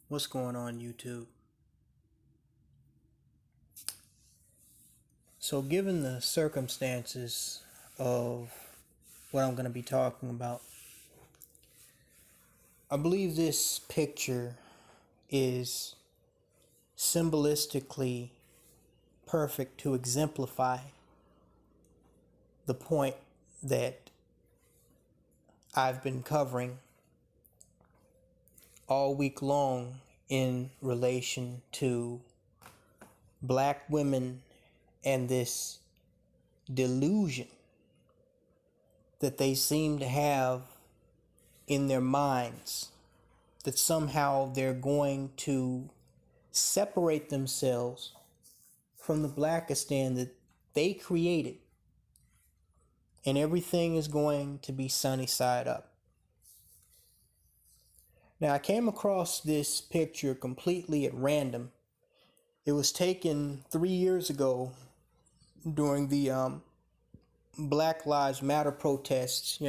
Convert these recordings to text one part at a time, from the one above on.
What's going on, YouTube? So, given the circumstances of what I'm going to be talking about, I believe this picture is symbolistically perfect to exemplify the point that I've been covering all week long in relation to black women and this delusion that they seem to have in their minds, that somehow they're going to separate themselves from the Blackistan that they created, and everything is going to be sunny side up. Now, I came across this picture completely at random. It was taken 3 years ago during the Black Lives Matter protests,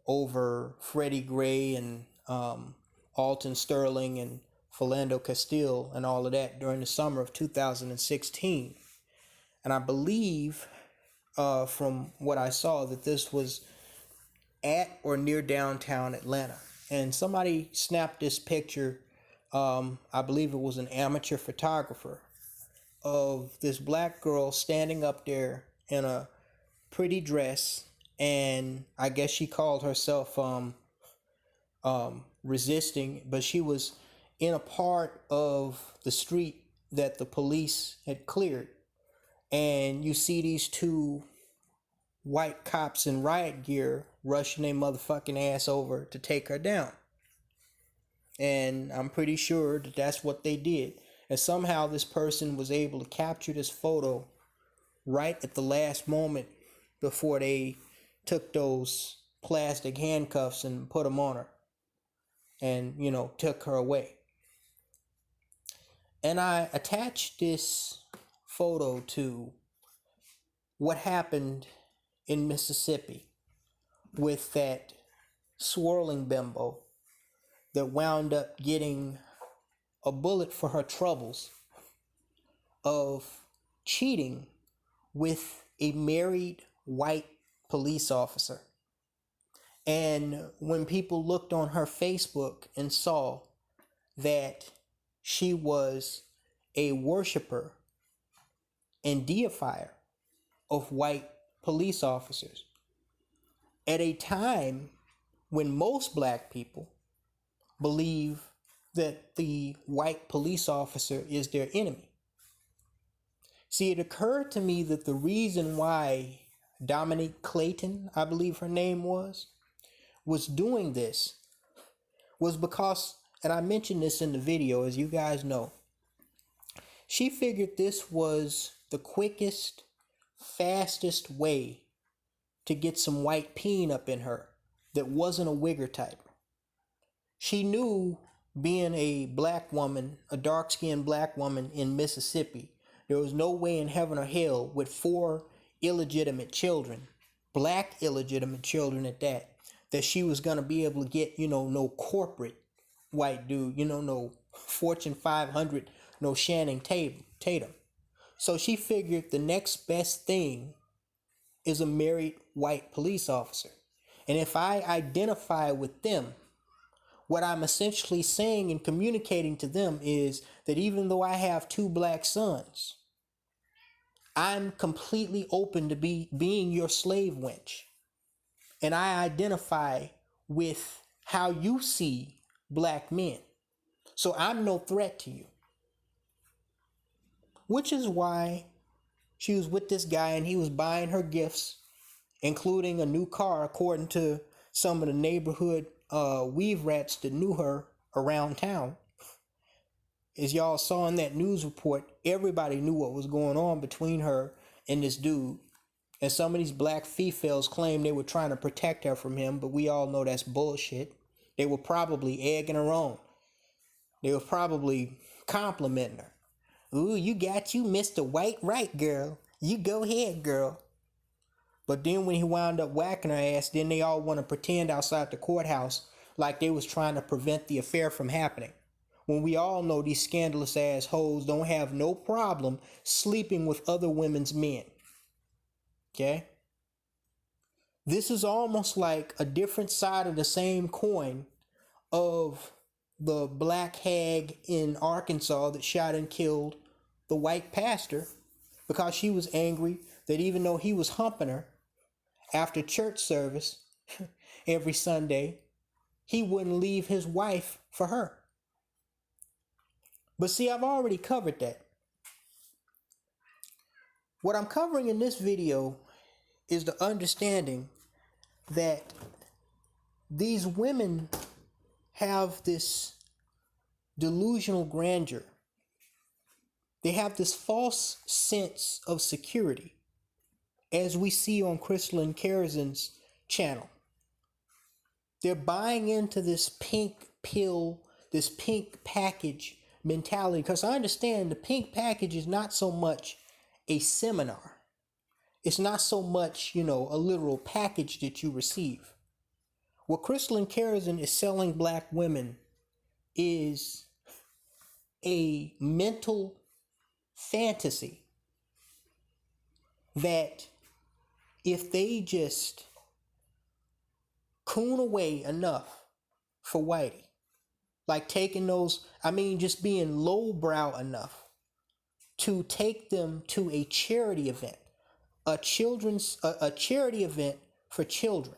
over Freddie Gray and Alton Sterling and Philando Castile and all of that during the summer of 2016. And I believe, from what I saw, that this was at or near downtown Atlanta. And somebody snapped this picture, I believe it was an amateur photographer, of this black girl standing up there in a pretty dress, and I guess she called herself resisting, but she was in a part of the street that the police had cleared, and you see these two white cops in riot gear rushing their motherfucking ass over to take her down. And I'm pretty sure that that's what they did. And somehow this person was able to capture this photo right at the last moment before they took those plastic handcuffs and put them on her and, took her away. And I attached this photo to what happened in Mississippi with that Swirling bimbo that wound up getting a bullet for her troubles of cheating with a married white police officer. And when people looked on her Facebook and saw that she was a worshiper and deifier of white police officers at a time when most black people believe that the white police officer is their enemy. See, it occurred to me that the reason why Dominique Clayton, I believe her name was doing this was because, and I mentioned this in the video, as you guys know, she figured this was the quickest, fastest way to get some white peen up in her that wasn't a wigger type. She knew, being a black woman, a dark-skinned black woman in Mississippi, there was no way in heaven or hell with 4 illegitimate children, black illegitimate children at that she was going to be able to get, no corporate white dude, no Fortune 500, no Shannon Tatum. So she figured the next best thing is a married white police officer. And if I identify with them, what I'm essentially saying and communicating to them is that even though I have 2 black sons, I'm completely open to being your slave wench. And I identify with how you see black men. So I'm no threat to you. Which is why she was with this guy and he was buying her gifts, including a new car, according to some of the neighborhood weave rats that knew her around town. As y'all saw in that news report, everybody knew what was going on between her and this dude. And some of these black females claim they were trying to protect her from him, but we all know that's bullshit. They were probably egging her on. They were probably complimenting her. Ooh, you got you, Mr. White Right, girl. You go ahead, girl. But then when he wound up whacking her ass, then they all want to pretend outside the courthouse like they was trying to prevent the affair from happening. when we all know these scandalous ass hoes don't have no problem sleeping with other women's men. Okay? This is almost like a different side of the same coin of the black hag in Arkansas that shot and killed the white pastor because she was angry that even though he was humping her after church service every Sunday, he wouldn't leave his wife for her. But see, I've already covered that. What I'm covering in this video is the understanding that these women have this delusional grandeur. They have this false sense of security, as we see on Crystalline Karazin's channel. They're buying into this pink pill, this pink package mentality, because I understand the pink package is not so much a seminar. It's not so much, a literal package that you receive. What Crystalline Karazin is selling black women is a mental fantasy that if they just coon away enough for Whitey, like taking those, just being lowbrow enough to take them to a charity event, a charity event for children,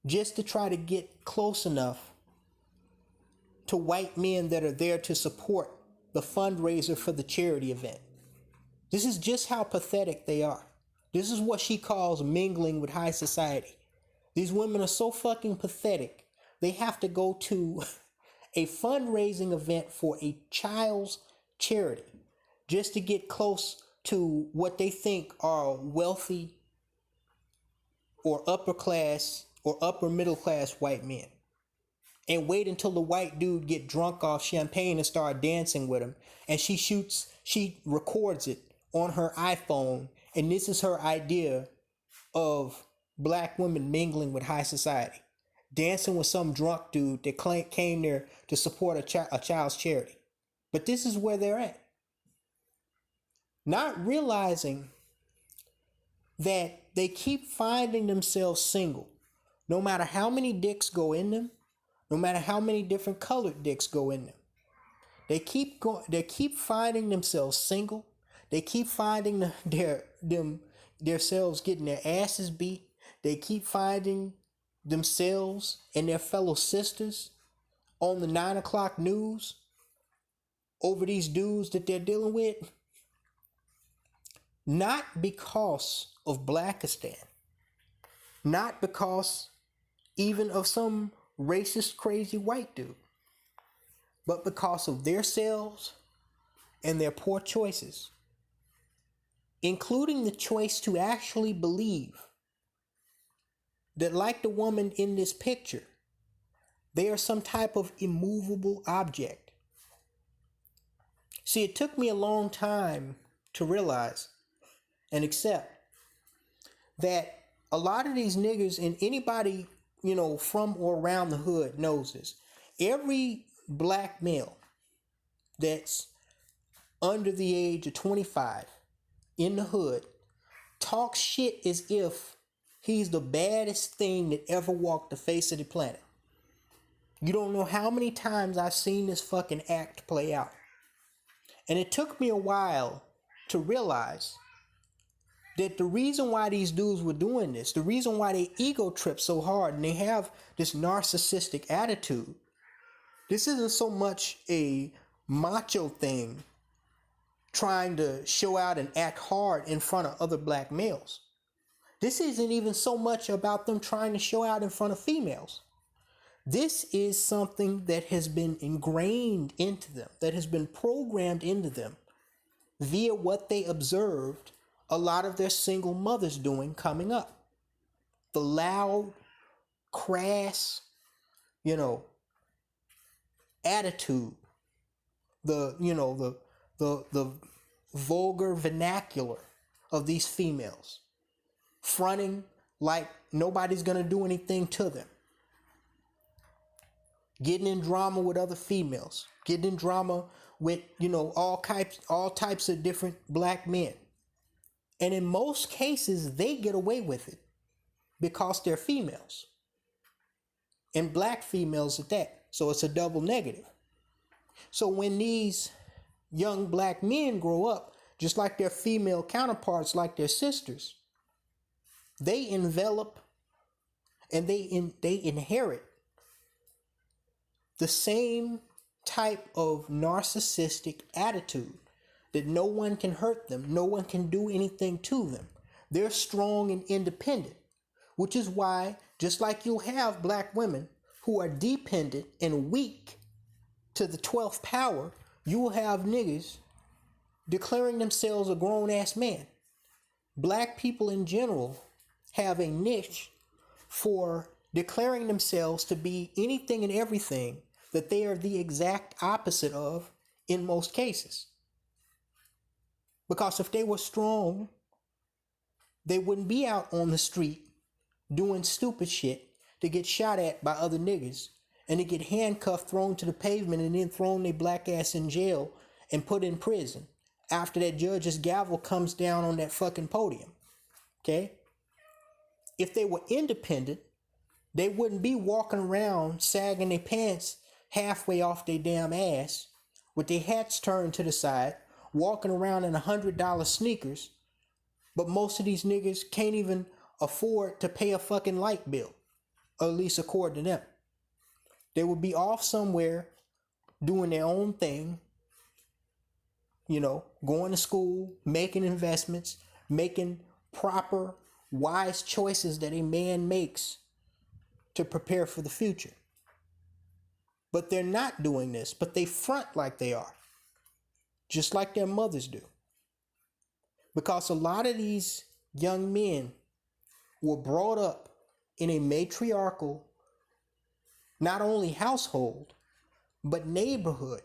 just to try to get close enough to white men that are there to support the fundraiser for the charity event. This is just how pathetic they are. This is what she calls mingling with high society. These women are so fucking pathetic. They have to go to a fundraising event for a child's charity just to get close to what they think are wealthy or upper class or upper middle class white men, and wait until the white dude get drunk off champagne and start dancing with him, and she records it on her iPhone, and this is her idea of black women mingling with high society, dancing with some drunk dude that came there to support a child's charity. But this is where they're at, not realizing that they keep finding themselves single, no matter how many dicks go in them, no matter how many different colored dicks go in them. They keep finding themselves single. They keep finding themselves getting their asses beat. They keep finding themselves and their fellow sisters on the 9 o'clock news over these dudes that they're dealing with. Not because of Blackistan, not because even of some racist, crazy white dude, but because of their selves and their poor choices, including the choice to actually believe that, like the woman in this picture, they are some type of immovable object. See, it took me a long time to realize and accept that a lot of these niggas, and anybody, from or around the hood knows this. Every black male that's under the age of 25 in the hood talks shit as if he's the baddest thing that ever walked the face of the planet. You don't know how many times I've seen this fucking act play out. And it took me a while to realize that the reason why these dudes were doing this, the reason why they ego trip so hard and they have this narcissistic attitude, this isn't so much a macho thing trying to show out and act hard in front of other black males. This isn't even so much about them trying to show out in front of females. This is something that has been ingrained into them, that has been programmed into them via what they observed a lot of their single mothers doing coming up. The loud, crass, attitude, the vulgar vernacular of these females, fronting like nobody's gonna do anything to them. getting in drama with other females, getting in drama with, all types of different black men. And in most cases, they get away with it because they're females. And black females at that. So it's a double negative. So when these young black men grow up, just like their female counterparts, like their sisters, they envelop and they inherit the same type of narcissistic attitude that no one can hurt them, no one can do anything to them. They're strong and independent, which is why, just like you'll have black women who are dependent and weak to the 12th power, you will have niggas declaring themselves a grown-ass man. Black people in general have a niche for declaring themselves to be anything and everything that they are the exact opposite of in most cases. Because if they were strong, they wouldn't be out on the street doing stupid shit to get shot at by other niggas and to get handcuffed, thrown to the pavement, and then thrown their black ass in jail and put in prison after that judge's gavel comes down on that fucking podium. Okay? If they were independent, they wouldn't be walking around sagging their pants halfway off their damn ass with their hats turned to the side, walking around in $100 sneakers, but most of these niggas can't even afford to pay a fucking light bill, or at least according to them. They would be off somewhere doing their own thing, going to school, making investments, making proper, wise choices that a man makes to prepare for the future. But they're not doing this, but they front like they are, just like their mothers do. Because a lot of these young men were brought up in a matriarchal, not only household, but neighborhood,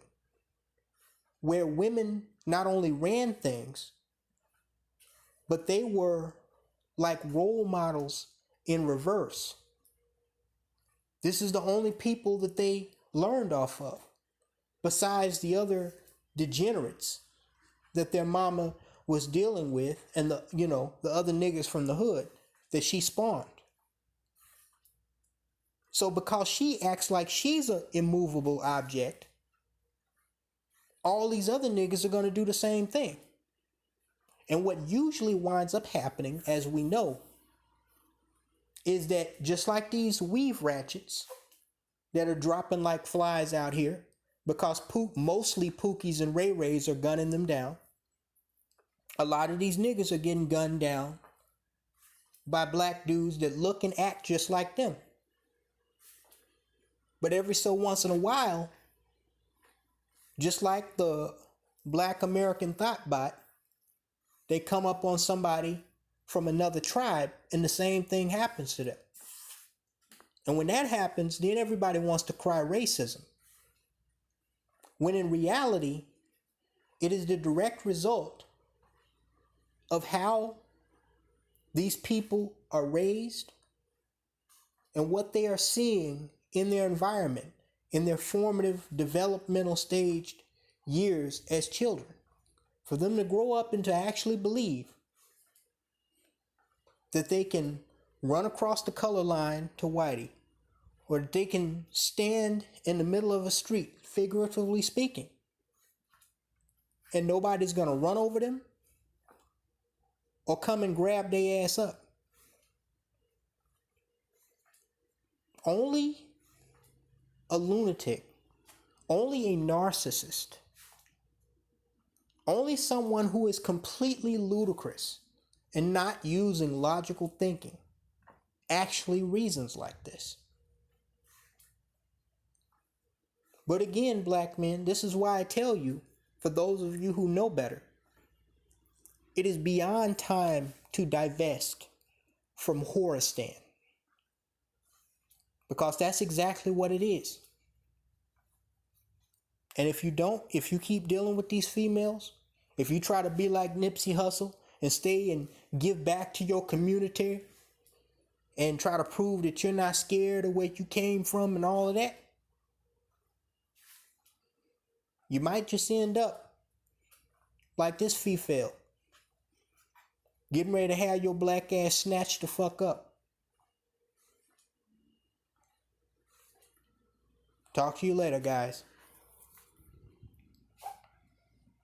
where women not only ran things, but they were like role models in reverse. This is the only people that they learned off of, besides the other degenerates that their mama was dealing with, and the other niggas from the hood that she spawned. So because she acts like she's an immovable object, all these other niggas are going to do the same thing. And what usually winds up happening, as we know, is that just like these weave ratchets that are dropping like flies out here, because mostly Pookies and Ray Rays are gunning them down, a lot of these niggas are getting gunned down by black dudes that look and act just like them. But every so once in a while, just like the Black American thought bot, they come up on somebody from another tribe and the same thing happens to them. And when that happens, then everybody wants to cry racism. When in reality, it is the direct result of how these people are raised and what they are seeing in their environment, in their formative developmental staged years as children. For them to grow up and to actually believe that they can run across the color line to whitey, or that they can stand in the middle of a street, figuratively speaking, and nobody's gonna run over them or come and grab their ass up. Only a lunatic, only a narcissist, only someone who is completely ludicrous and not using logical thinking actually reasons like this. But again, black men, this is why I tell you, for those of you who know better, it is beyond time to divest from Horistan. Because that's exactly what it is. And if you keep dealing with these females, if you try to be like Nipsey Hussle and stay and give back to your community and try to prove that you're not scared of where you came from and all of that, You might just end up like this female, getting ready to have your black ass snatched the fuck up. Talk to you later, guys.